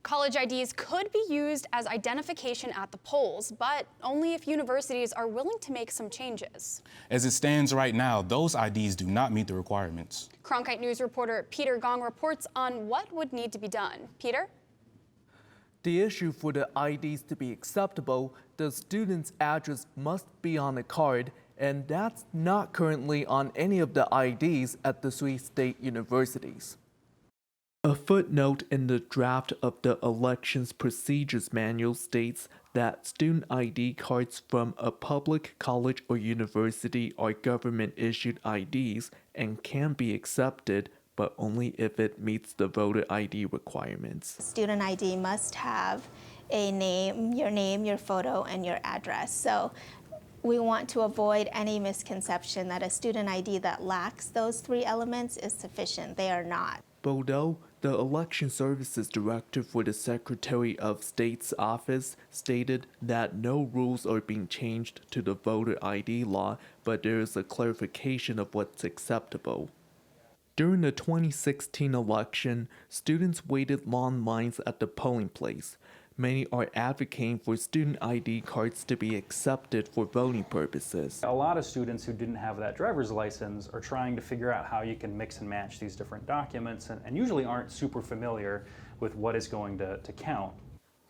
College IDs could be used as identification at the polls, but only if universities are willing to make some changes. As it stands right now, those IDs do not meet the requirements. Cronkite News reporter Peter Gong reports on what would need to be done. Peter? The issue for the IDs to be acceptable, the student's address must be on the card, and that's not currently on any of the IDs at the 3 state universities. A footnote in the draft of the Elections Procedures Manual states that student ID cards from a public college or university are government-issued IDs and can be accepted, but only if it meets the voter ID requirements. Student ID must have a name, your photo, and your address. So we want to avoid any misconception that a student ID that lacks those 3 elements is sufficient. They are not. Bordeaux, the Election Services Director for the Secretary of State's office, stated that no rules are being changed to the voter ID law, but there is a clarification of what's acceptable. During the 2016 election, students waited long lines at the polling place. Many are advocating for student ID cards to be accepted for voting purposes. A lot of students who didn't have that driver's license are trying to figure out how you can mix and match these different documents and usually aren't super familiar with what is going to count.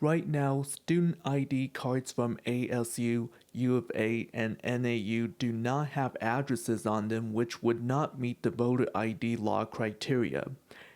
Right now, student ID cards from ASU, U of A, and NAU do not have addresses on them which would not meet the voter ID law criteria.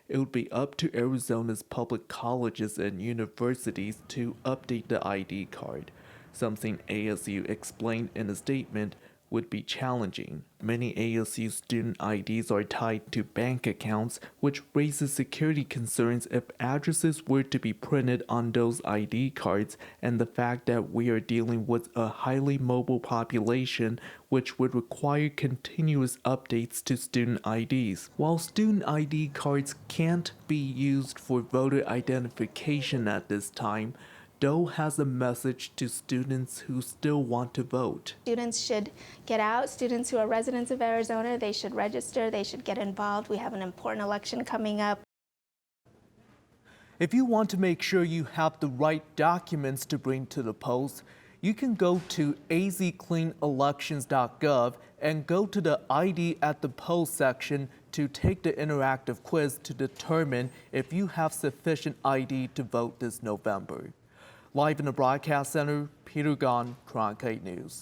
It would be up to Arizona's public colleges and universities to update the ID card, something ASU explained in a statement would be challenging. Many ASU student IDs are tied to bank accounts, which raises security concerns if addresses were to be printed on those ID cards, and the fact that we are dealing with a highly mobile population which would require continuous updates to student IDs. While student ID cards can't be used for voter identification at this time, Doe has a message to students who still want to vote. Students should get out. Students who are residents of Arizona, they should register, they should get involved. We have an important election coming up. If you want to make sure you have the right documents to bring to the polls, you can go to azcleanelections.gov and go to the ID at the polls section to take the interactive quiz to determine if you have sufficient ID to vote this November. Live in the broadcast center, Peter Gong, Cronkite News.